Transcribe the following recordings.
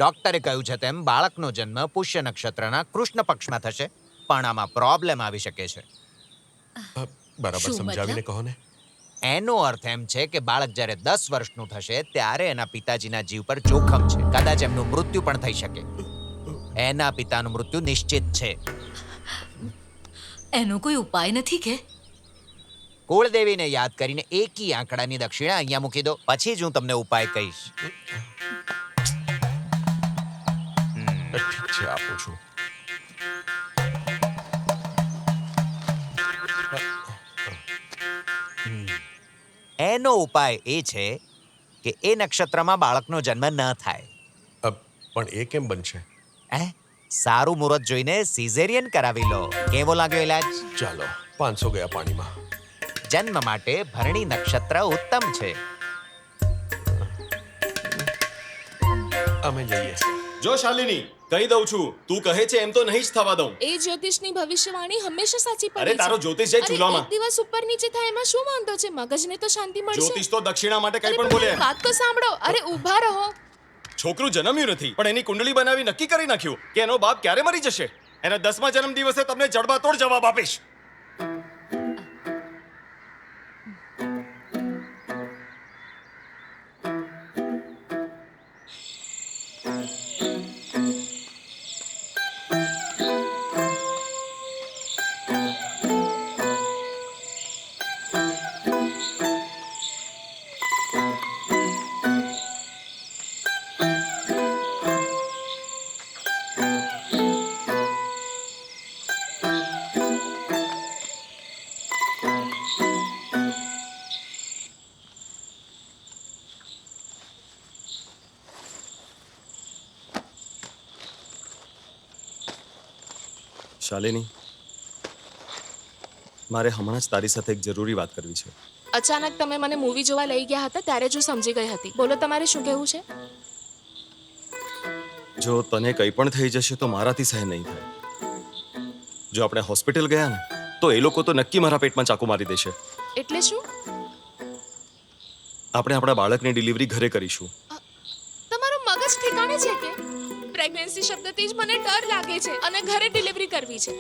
ડોક્ટરે કહ્યું છે તેમ બાળકનો જન્મ પુષ્ય નક્ષત્રના કૃષ્ણ પક્ષમાં થશે, પણ આમાં પ્રોબ્લેમ આવી શકે છે. બરાબર શું સમજાવીને કહો ને. એનો અર્થ એમ છે કે બાળક જ્યારે 10 વર્ષનું થશે ત્યારે એના પિતાજીના જીવ પર જોખમ છે. કદાચ એમનું મૃત્યુ પણ થઈ શકે. એના પિતાનું મૃત્યુ નિશ્ચિત છે. એનો કોઈ ઉપાય નથી કે? કુળદેવીને યાદ કરીને એકી આંકડાની દક્ષિણા અહીંયા મૂકી દો, પછી જ હું તમને ઉપાય કહીશ. ઠીક છે, આપું છું. એનો ઉપાય એ છે કે એ નક્ષત્રમાં બાળકનો જન્મ ન થાય. પણ એ કેમ બનશે? સારું મુહૂર્ત જોઈને સિઝેરિયન કરાવી લો. કેવો લાગ્યો ઇલાજ? ચાલો, 500 ગયા પાણીમાં. જન્મ માટે ભરણી નક્ષત્ર ઉત્તમ છે. અમે જઈએ. જો શાલિની, કહી દઉં છું, તું કહે છે એમ તો નહીં જ થવા દઉં. એ જ્યોતિષની ભવિષ્યવાણી હંમેશા સાચી પડે અરે તારો જ્યોતિષ જાય ચૂલામાં. એક દિવસ ઉપર નીચે થાય એમાં શું વાંધો છે? મગજને તો શાંતિ મળશે. જ્યોતિષ તો દક્ષિણા માટે કઈ અરે પણ પણ બોલે. વાત તો સાંભળો. અરે ઊભા રહો. છોકરું જન્મ્યું નથી, પણ એની કુંડળી બનાવી નક્કી કરી નાખ્યું કે એનો બાપ ક્યારે મરી જશે. એના 10મા જન્મ દિવસે તમને જડબાતોડ જવાબ આપીશ. શાલિની, મારે હમણાં જ તારી સાથે એક જરૂરી વાત કરવી છે. અચાનક તમે મને મૂવી જોવા લઈ ગયા હતા ત્યારે જ હું સમજી ગઈ હતી. બોલો, તમારે શું કહેવું છે? જો તને કંઈ પણ થઈ જશે તો મારાથી સહન નહીં થાય. જો આપણે હોસ્પિટલ ગયા ને તો એ લોકો તો નક્કી મારા પેટમાં ચાકુ મારી દેશે. એટલે શું? આપણે આપણા બાળકની ડિલિવરી ઘરે કરીશું. તમારું મગજ ઠેકાણે છે કે? પ્રેગ્નન્સી શબ્દથી જ મને ડર લાગે છે અને ઘરે ડિલિવરી કરવી છે.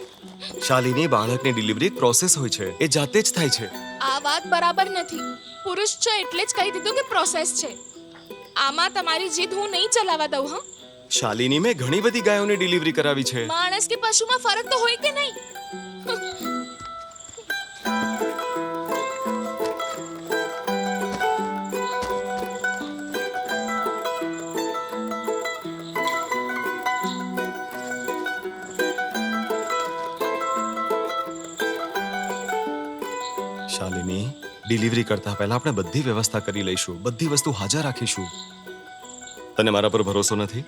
શાલિની, બાળકની ડિલિવરી એક પ્રોસેસ હોય છે, એ જાતે જ થાય છે. આ વાત બરાબર નથી. પુરુષ છો એટલે જ કહી દીધું કે પ્રોસેસ છે. આમાં તમારી જીદ હું નહીં ચલાવવા દઉં. હા શાલિની, મેં ઘણી બધી ગાયોની ડિલિવરી કરાવી છે. માણસ કે પશુમાં ફરક તો હોય કે નહીં? શાલિની, ડિલિવરી કરતા પહેલા આપણે બધી વ્યવસ્થા કરી લઈશું, બધી વસ્તુ હાજર રાખીશું. તને મારા પર ભરોસો નથી?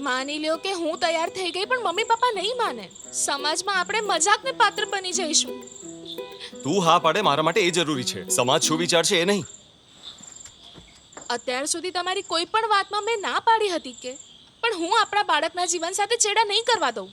માની લ્યો કે હું તૈયાર થઈ ગઈ પણ મમ્મી પપ્પા નહીં માને. સમાજમાં આપણે મજાકને પાત્ર બની જઈશું. તું હા પાડે મારા માટે એ જરૂરી છે. સમાજ શું વિચારશે એ નહીં. અત્યાર સુધી તમારી કોઈ પણ વાતમાં મેં ના પાડી હતી કે, પણ હું આપણા બાળકના જીવન સાથે ચેડા નહીં કરવા દઉં.